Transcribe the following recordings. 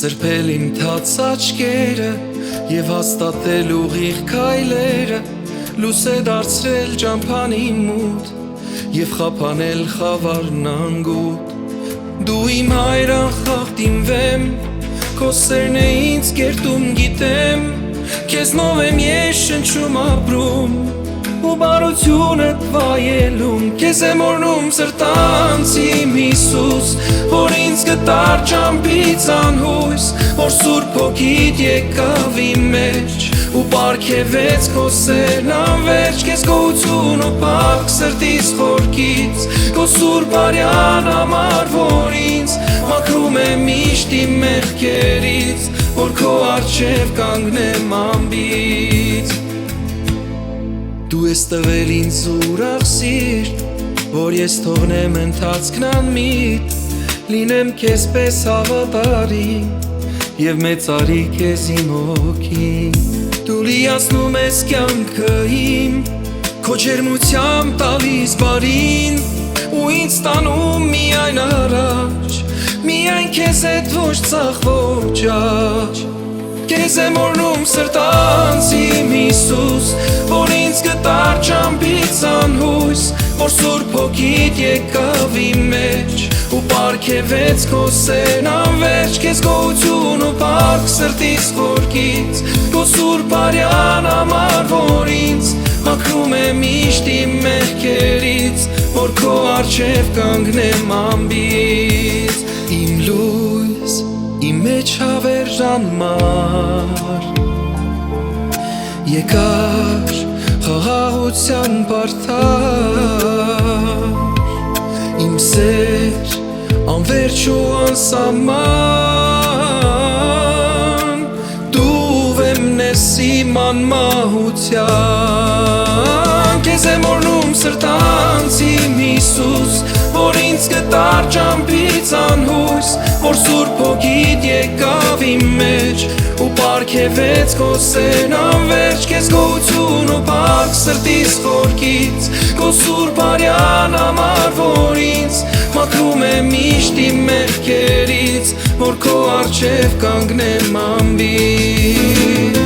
Սրբել իմ թաց աչքերը և հաստատել ուղիղ քայլերը, լույս է դարձրել ճամփան իմ մոտ և խափանել խավարն անգութ։ Դու իմ հայր անխախտ իմ վեմ, քո սերն է ինձ կերտում գիտեմ, քեզնով եմ ես շնչում ապրում ու բարությունդ վայելում։ Քեզ եմ օրհնում սրտանց իմ Հիսուս, որ ինձ գտար ճամփից անհույս, որ Սուրբ Հոգիդ եկավ իմ մեջ ու պարգևեց քո սերն անվերջ։ Քեզ գոհություն ու փառք սրտիս խորքից, քո սուրբ արյան համար, որ ինձ մաքրում է միշտ իմ մեղքերից, որ քո առջև կանգնեմ անբիծ։ Դու ես տվել ինձ ուրախ սիրտ, որ ես թողնեմ ընթացքն անմիտ, լինեմ քեզ պես հավատարիմ և մեծարի քեզ իմ հոգին։ Դու լիացնում ես կյանքը իմ, քո ջերմությամբ տալիս բարին ու ինձ տանում միայն առաջ, միայն քեզ հետ ոչ ծախ ոչ աճ։ Քեզ եմ օրհնում սրտանց իմ Հիսուս, որ ինձ գտար ճամփից անհույս, որ Սուրբ Հոգիդ եկավ իմ մեջ ու պարգևեց քո սերն անվերջ։ Քեզ գոհություն ու փառք սրտիս խորքից, քո սուրբ արյան համար, որ ինձ մաքրում է միշտ իմ մեղքերից, որ քո առջև կանգնեմ անբիծ։ Իմ լույս, իմ մեջ հավերժանմար, եկար խաղաղության պարտար, իմ սեր անվերջ ու անսահման, դու վեմն ես իմ անմահության։ Քեզ եմ օրհնում սրտանց իմ Հիսուս, որ ինձ գտար ճամփից անհույս, որ Սուրբ Հոգիդ եկավ իմ մեջ ու պարգևեց քո սերն անվերջ։ Քեզ գոհություն ու փառք սրտիս խորքից, քո սուրբ արյան համար, որ ինձ մաքրում է միշտ իմ մեղքերից, որ քո առջև կանգնեմ անբիծ։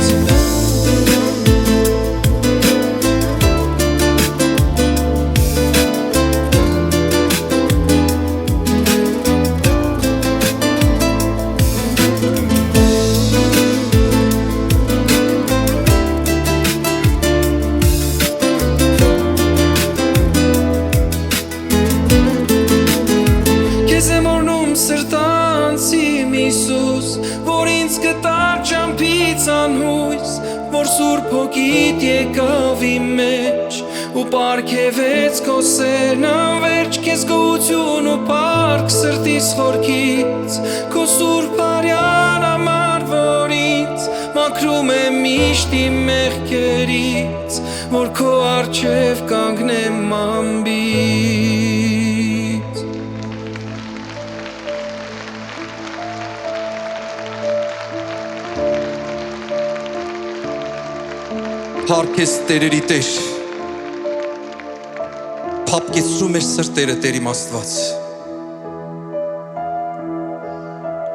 Սրտանց իմ Հիսուս, որ ինձ գտար ճամփից անհույս, որ Սուրբ Հոգիդ եկավ իմ մեջ ու պարգևեց քո սերն անվերջ։ Քեզ գոհություն ու փառք սրտիս խորքից, քո սուրբ արյան համար, որ ինձ մաքրում է միշտ իմ մեղքերից, որ քո առջև կանգնեմ անբիծ։ Փառք ես տերերի Տեր, փափկեցրու մեր սրտերը Տեր իմ Աստված,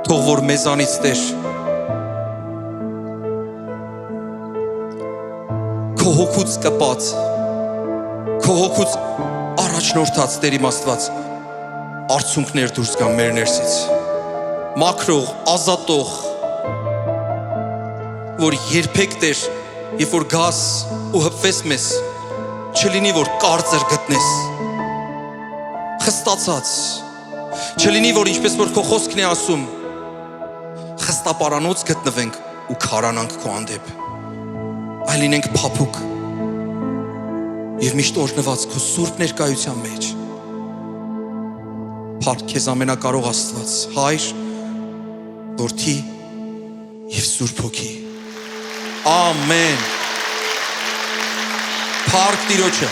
թող որ մեզանից Տեր քո հոգուց կպած, քո հոգուց առաջնորդած Տեր իմ Աստված, արցունքներ դուրս գան մեր ներսից, մաքրող, ազատող, որ երբեք Տեր Երբ որ գաս ու հպվես մեզ, չլինի որ կարծր գտնես, խստացած, չլինի որ ինչպես որ քո խոսքն է ասում, խստապարանոց գտնվենք ու քարանանք քո հանդեպ, այլ լինենք փափուկ և միշտ օրհնված քո սուրբ ներկայության մեջ։ Փառք քեզ ամենակարող Աստված, Հայր, Որդի և Սուրբ Հոգի։ Ամեն։ Փառք Տիրոջը։